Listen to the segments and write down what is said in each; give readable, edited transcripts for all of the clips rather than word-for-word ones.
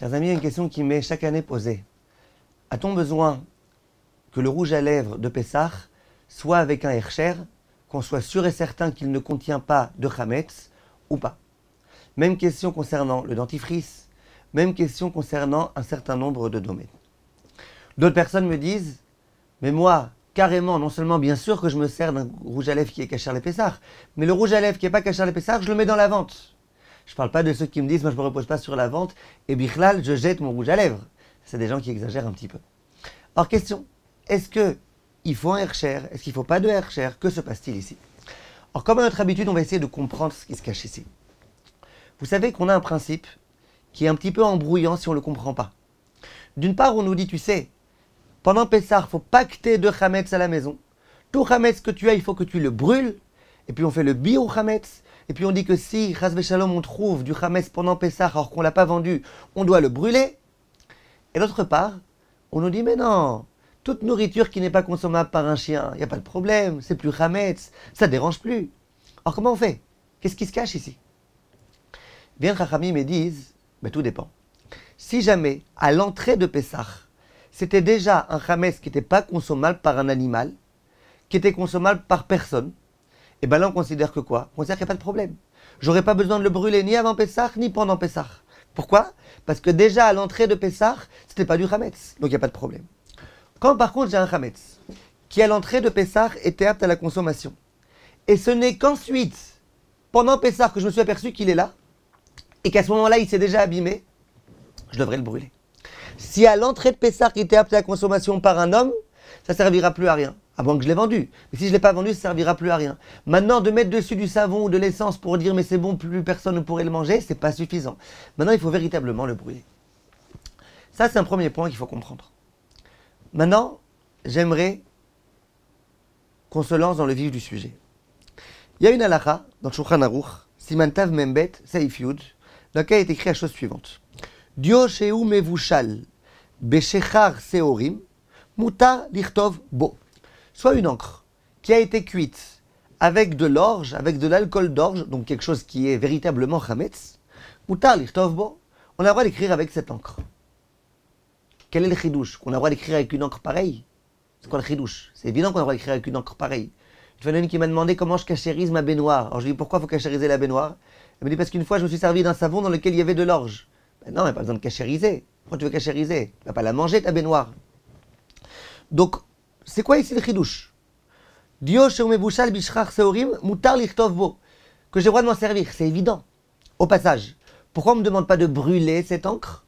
Chers amis, il y a une question qui m'est chaque année posée. A-t-on besoin que le rouge à lèvres de Pessah soit avec un Hersher, qu'on soit sûr et certain qu'il ne contient pas de Chametz ou pas? Même question concernant le dentifrice, même question concernant un certain nombre de domaines. D'autres personnes me disent, mais moi, carrément, non seulement bien sûr que je me sers d'un rouge à lèvres qui est caché les Pessah, mais le rouge à lèvres qui n'est pas caché les Pessah, je le mets dans la vente. Je ne parle pas de ceux qui me disent, moi je ne me repose pas sur la vente, et bichlal, je jette mon rouge à lèvres. C'est des gens qui exagèrent un petit peu. Alors question, est-ce qu'il faut un Hersher? Est-ce qu'il ne faut pas de Hersher? Que se passe-t-il ici? Alors comme à notre habitude, on va essayer de comprendre ce qui se cache ici. Vous savez qu'on a un principe qui est un petit peu embrouillant si on ne le comprend pas. D'une part, on nous dit, tu sais, pendant Pessah, il ne faut pas que tu aies de Chametz à la maison. Tout Chametz que tu as, il faut que tu le brûles. Et puis on fait le biur Chametz. Et puis on dit que si, Chas v'Shalom, on trouve du Chametz pendant Pessah alors qu'on ne l'a pas vendu, on doit le brûler. Et d'autre part, on nous dit, mais non, toute nourriture qui n'est pas consommable par un chien, il n'y a pas de problème, c'est plus Chametz, ça ne dérange plus. Alors comment on fait? Qu'est-ce qui se cache ici? Bien Chachamim me disent, mais tout dépend. Si jamais, à l'entrée de Pessah, c'était déjà un Chametz qui n'était pas consommable par un animal, qui était consommable par personne, et bien là on considère que quoi? On considère qu'il n'y a pas de problème. J'aurais pas besoin de le brûler ni avant Pessah, ni pendant Pessah. Pourquoi? Parce que déjà à l'entrée de Pessah, c'était pas du Chametz, donc il n'y a pas de problème. Quand par contre j'ai un Chametz, qui à l'entrée de Pessah était apte à la consommation, et ce n'est qu'ensuite, pendant Pessah, que je me suis aperçu qu'il est là, et qu'à ce moment-là il s'est déjà abîmé, je devrais le brûler. Si à l'entrée de Pessah il était apte à la consommation par un homme, ça ne servira plus à rien. À moins que je l'ai vendu. Mais si je ne l'ai pas vendu, ça ne servira plus à rien. Maintenant, de mettre dessus du savon ou de l'essence pour dire mais c'est bon, plus personne ne pourrait le manger, c'est pas suffisant. Maintenant, il faut véritablement le brûler. Ça, c'est un premier point qu'il faut comprendre. Maintenant, j'aimerais qu'on se lance dans le vif du sujet. Il y a une halakha dans Shulchan Aruch, Siman Tav Membet, Seif Yud, dans laquelle est écrit la chose suivante. Dio sheu mevushal beshechar seorim mutar lichtov bo. Soit une encre qui a été cuite avec de l'orge, avec de l'alcool d'orge, donc quelque chose qui est véritablement chametz, mutar lichtov bo, on a le droit d'écrire avec cette encre. Quel est le chidouche? Qu'on a le droit d'écrire avec une encre pareille? C'est quoi le chidouche? C'est évident qu'on a le droit d'écrire avec une encre pareille. Il y en a une qui m'a demandé comment je cachérise ma baignoire. Alors je lui ai dit pourquoi il faut cachériser la baignoire? Elle me dit parce qu'une fois je me suis servi d'un savon dans lequel il y avait de l'orge. Ben non, il n'y a pas besoin de cachériser. Pourquoi tu veux cachériser? Tu ne vas pas la manger ta baignoire. Donc, c'est quoi ici le chidouche? Dio sheumebouchal bishchar seorim mutar lichtov bo. Que j'ai le droit de m'en servir, c'est évident. Au passage, pourquoi on ne me demande pas de brûler cette encre?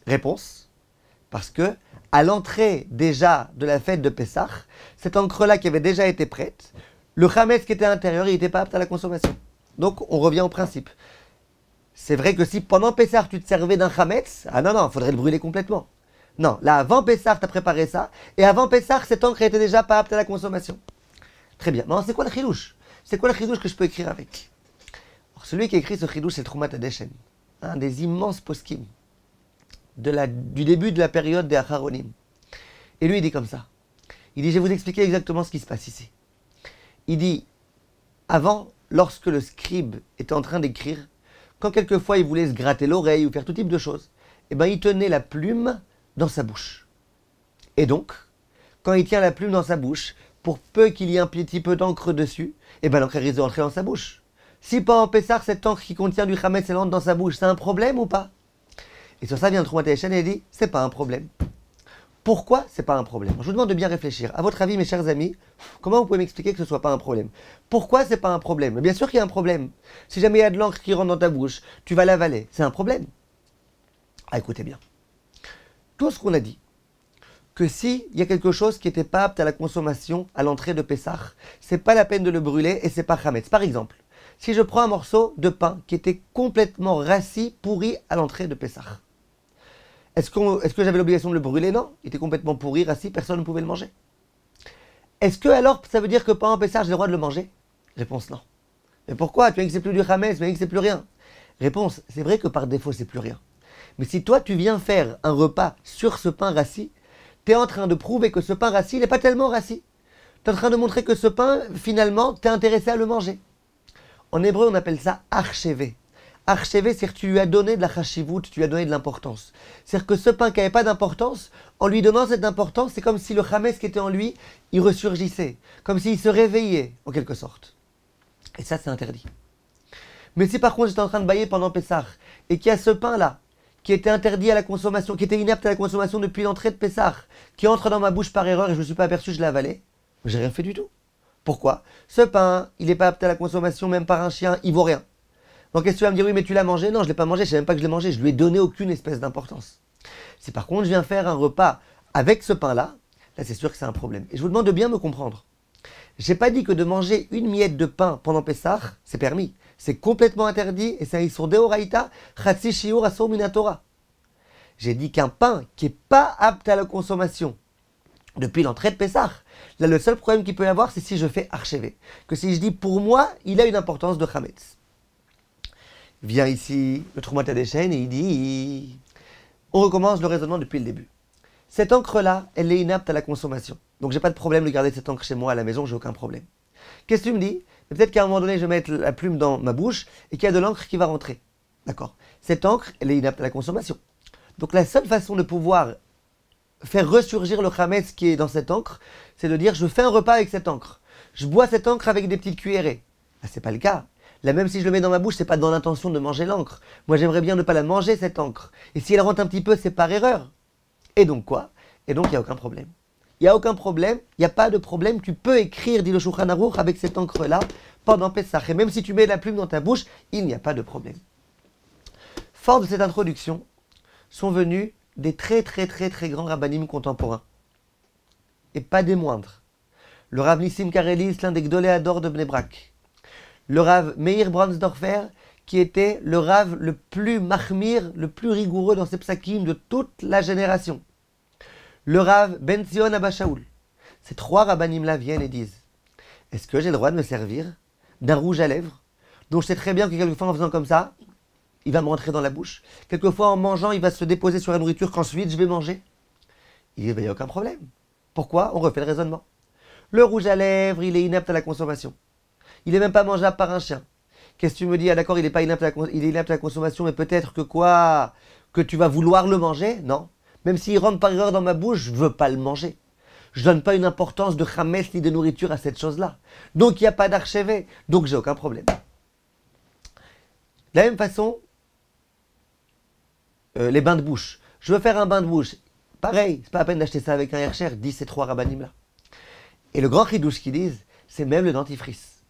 Réponse, parce que à l'entrée déjà de la fête de Pessah, cette encre-là qui avait déjà été prête, le chametz qui était à l'intérieur, il n'était pas apte à la consommation. Donc, on revient au principe. C'est vrai que si pendant Pessah, tu te servais d'un chametz, ah non, il faudrait le brûler complètement. Non, là, avant Pessah, tu as préparé ça, et avant Pessah, cette encre était déjà pas apte à la consommation. Très bien. Non, c'est quoi le chidouche? C'est quoi le chidouche que je peux écrire avec? Alors, celui qui a écrit ce chidouche, c'est Troumat Hadeshen, un des immenses poskim du début de la période des Acharonim. Et lui, il dit comme ça. Il dit, je vais vous expliquer exactement ce qui se passe ici. Il dit, avant, lorsque le scribe était en train d'écrire, quand quelquefois il voulait se gratter l'oreille ou faire tout type de choses, eh ben, il tenait la plume dans sa bouche. Et donc, quand il tient la plume dans sa bouche, pour peu qu'il y ait un petit peu d'encre dessus, eh ben, l'encre risque de rentrer dans sa bouche. Si pendant Pessah, cette encre qui contient du chametz elle entre dans sa bouche, c'est un problème ou pas? Et sur ça vient Troumat Hadeshen et il dit, c'est pas un problème. Pourquoi c'est pas un problème? Je vous demande de bien réfléchir. À votre avis, mes chers amis, comment vous pouvez m'expliquer que ce soit pas un problème? Pourquoi c'est pas un problème? Bien sûr qu'il y a un problème. Si jamais il y a de l'encre qui rentre dans ta bouche, tu vas l'avaler. C'est un problème. Ah, écoutez bien. Tout ce qu'on a dit, que si il y a quelque chose qui n'était pas apte à la consommation à l'entrée de Pessah, c'est pas la peine de le brûler et c'est pas chametz. Par exemple, si je prends un morceau de pain qui était complètement rassis, pourri à l'entrée de Pessah, est-ce que j'avais l'obligation de le brûler? Non, il était complètement pourri, rassis, personne ne pouvait le manger. Est-ce que alors ça veut dire que pendant Pessah j'ai le droit de le manger? Réponse non. Mais pourquoi? Tu as dit que c'est plus du chametz, mais que c'est plus rien. Réponse, c'est vrai que par défaut c'est plus rien. Mais si toi tu viens faire un repas sur ce pain rassis, tu es en train de prouver que ce pain rassis, il n'est pas tellement rassis. Tu es en train de montrer que ce pain, finalement, tu es intéressé à le manger. En hébreu, on appelle ça archevé. Archevé, c'est que tu lui as donné de la chashivut, tu lui as donné de l'importance. C'est-à-dire que ce pain qui n'avait pas d'importance, en lui donnant cette importance, c'est comme si le chametz qui était en lui, il ressurgissait. Comme s'il se réveillait, en quelque sorte. Et ça, c'est interdit. Mais si par contre j'étais en train de bailler pendant Pessah, et qu'il y a ce pain-là, qui était interdit à la consommation, qui était inapte à la consommation depuis l'entrée de Pessah, qui entre dans ma bouche par erreur et je ne me suis pas aperçu, je l'ai avalé, j'ai rien fait du tout. Pourquoi? Ce pain, il n'est pas apte à la consommation, même par un chien, il vaut rien. Donc qu'est-ce que tu vas me dire? Oui, mais tu l'as mangé? Non, je ne l'ai pas mangé, je ne sais même pas que je l'ai mangé, je lui ai donné aucune espèce d'importance. Si par contre je viens faire un repas avec ce pain-là, là c'est sûr que c'est un problème. Et je vous demande de bien me comprendre. J'ai pas dit que de manger une miette de pain pendant Pessah, c'est permis. C'est complètement interdit et c'est un issur deoraita, chatzi shiur asur minatora. J'ai dit qu'un pain qui n'est pas apte à la consommation depuis l'entrée de Pessah, là le seul problème qu'il peut y avoir, c'est si je fais archevé. Que si je dis pour moi, il a une importance de chametz. Vient ici le Trumat HaDeshen et il dit, on recommence le raisonnement depuis le début. Cette encre-là, elle est inapte à la consommation. Donc j'ai pas de problème de garder cette encre chez moi à la maison, j'ai aucun problème. Qu'est-ce que tu me dis? Peut-être qu'à un moment donné, je vais mettre la plume dans ma bouche et qu'il y a de l'encre qui va rentrer. D'accord. Cette encre, elle est inapte à la consommation. Donc la seule façon de pouvoir faire ressurgir le chametz qui est dans cette encre, c'est de dire je fais un repas avec cette encre. Je bois cette encre avec des petites cuillerées. Là, c'est pas le cas. Là, même si je le mets dans ma bouche, c'est pas dans l'intention de manger l'encre. Moi, j'aimerais bien ne pas la manger, cette encre. Et si elle rentre un petit peu, c'est par erreur. Et donc quoi? Et donc, il n'y a aucun problème. Il n'y a aucun problème, il n'y a pas de problème. Tu peux écrire, dit le Shulchan Aruch, avec cette encre-là, pendant Pessah. Et même si tu mets la plume dans ta bouche, il n'y a pas de problème. Fort de cette introduction, sont venus des très grands rabbanim contemporains. Et pas des moindres. Le Rav Nissim Karelis, l'un des Gdolei Hador de Bnei Brak. Le Rav Meir Bronsdorfer, qui était le Rav le plus mahmir, le plus rigoureux dans ses psakim de toute la génération. Le Rav Ben Zion Abba Shaul. Ces trois rabbanim-là viennent et disent, est-ce que j'ai le droit de me servir d'un rouge à lèvres, dont je sais très bien que quelquefois en faisant comme ça, il va me rentrer dans la bouche. Quelquefois en mangeant, il va se déposer sur la nourriture qu'ensuite je vais manger. Il n'y a aucun problème. Pourquoi? On refait le raisonnement. Le rouge à lèvres, il est inapte à la consommation. Il n'est même pas mangeable par un chien. Qu'est-ce que tu me dis? Ah d'accord, il est inapte à la consommation, mais peut-être que quoi? Que tu vas vouloir le manger? Non. Même s'il rentre par erreur dans ma bouche, je ne veux pas le manger. Je ne donne pas une importance de chametz ni de nourriture à cette chose-là. Donc il n'y a pas d'archevé. Donc j'ai aucun problème. De la même façon, les bains de bouche. Je veux faire un bain de bouche. Pareil, c'est pas la peine d'acheter ça avec un Hercher, disent ces trois rabbanim-là. Et le grand chidouche qu'ils disent, c'est même le dentifrice.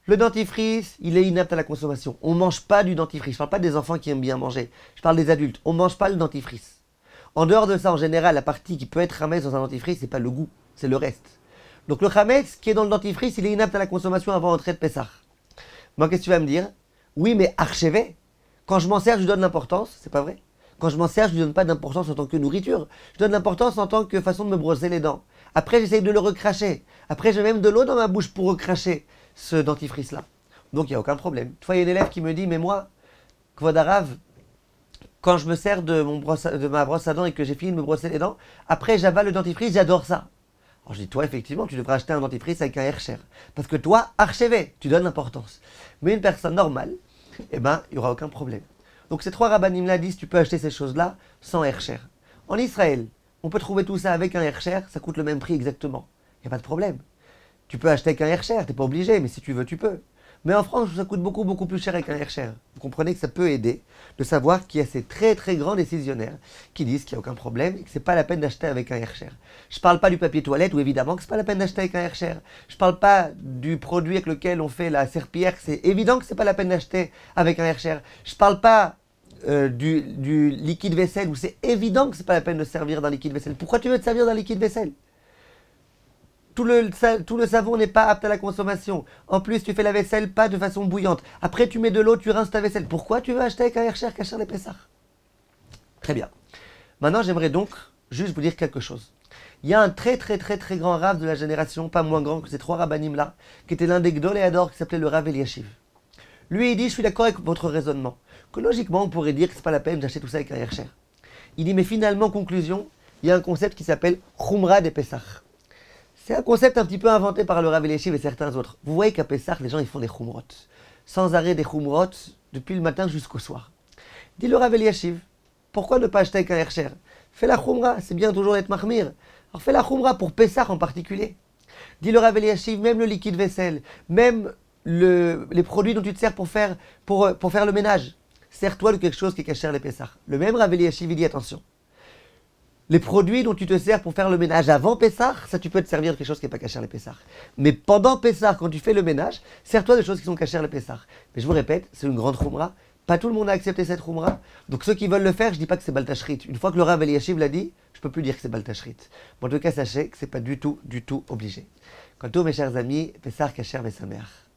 Le dentifrice, il est inapte à la consommation. On ne mange pas du dentifrice. Je ne parle pas des enfants qui aiment bien manger. Je parle des adultes. On ne mange pas le dentifrice. En dehors de ça, en général, la partie qui peut être chametz dans un dentifrice, c'est pas le goût, c'est le reste. Donc le chametz qui est dans le dentifrice, il est inapte à la consommation avant l'entrée de Pessah. Moi, qu'est-ce que tu vas me dire? Oui, mais archevé. Quand je m'en sers, je lui donne l'importance. C'est pas vrai. Quand je m'en sers, je lui donne pas d'importance en tant que nourriture. Je donne l'importance en tant que façon de me brosser les dents. Après, j'essaye de le recracher. Après, j'ai même de l'eau dans ma bouche pour recracher ce dentifrice-là. Donc, il n'y a aucun problème. Une fois, il y a un élève qui me dit, mais moi, Kvod Harav, quand je me sers de ma brosse à dents et que j'ai fini de me brosser les dents, après j'avale le dentifrice, j'adore ça. Alors je dis, toi effectivement, tu devrais acheter un dentifrice avec un Hercher. Parce que toi, archevé, tu donnes l'importance. Mais une personne normale, eh ben, il n'y aura aucun problème. Donc ces trois rabbanim-là disent, tu peux acheter ces choses-là sans Hercher. En Israël, on peut trouver tout ça avec un Hercher, ça coûte le même prix exactement. Il n'y a pas de problème. Tu peux acheter avec un Hercher, tu n'es pas obligé, mais si tu veux, tu peux. Mais en France, ça coûte beaucoup plus cher avec un Hercher. Vous comprenez que ça peut aider de savoir qu'il y a ces très grands décisionnaires qui disent qu'il n'y a aucun problème et que ce n'est pas la peine d'acheter avec un Hercher. Je ne parle pas du papier toilette où évidemment que ce n'est pas la peine d'acheter avec un Hercher. Je ne parle pas du produit avec lequel on fait la serpillière, c'est évident que ce n'est pas la peine d'acheter avec un Hercher. Je ne parle pas du liquide vaisselle où c'est évident que ce n'est pas la peine de servir d'un liquide vaisselle. Pourquoi tu veux te servir d'un liquide vaisselle? Tout le savon n'est pas apte à la consommation. En plus, tu fais la vaisselle pas de façon bouillante. Après, tu mets de l'eau, tu rinces ta vaisselle. Pourquoi tu veux acheter avec un Hercher Kacher les Pessah? Très bien. Maintenant, j'aimerais donc juste vous dire quelque chose. Il y a un très grand Rav de la génération, pas moins grand que ces trois rabbanim-là, qui était l'un des Gdolei Hador, qui s'appelait le Rav Eliashiv. Lui, il dit, je suis d'accord avec votre raisonnement, que logiquement, on pourrait dire que c'est pas la peine d'acheter tout ça avec un Hercher. Il dit, mais finalement, conclusion, il y a un concept qui s'appelle Chumra des Pessah. C'est un concept un petit peu inventé par le Rav Eliashiv et certains autres. Vous voyez qu'à Pessah, les gens ils font des chumrot. sans arrêt des Khumrot depuis le matin jusqu'au soir. Dit le Rav Eliashiv, pourquoi ne pas acheter avec un Hersher? Fais la Khumra, c'est bien toujours d'être Mahmir. Alors fais la Khumra pour Pessah en particulier. Dit le Rav Eliashiv, même le liquide vaisselle, même les produits dont tu te sers pour faire le ménage, sers-toi de quelque chose qui est caché les Pessah. Le même Rav Eliashiv, il dit attention. Les produits dont tu te sers pour faire le ménage avant Pessah, ça tu peux te servir de quelque chose qui n'est pas caché les Pessah. Mais pendant Pessah, quand tu fais le ménage, sers-toi de choses qui sont cachées les Pessah. Mais je vous répète, c'est une grande Khumra. Pas tout le monde a accepté cette Khumra. Donc ceux qui veulent le faire, je ne dis pas que c'est Baltashrit. Une fois que le Rav Eliashiv l'a dit, je ne peux plus dire que c'est Baltashrit. Mais en tout cas, sachez que ce n'est pas du tout obligé. Quant à vous, mes chers amis, Pessah Kasher Vesameach.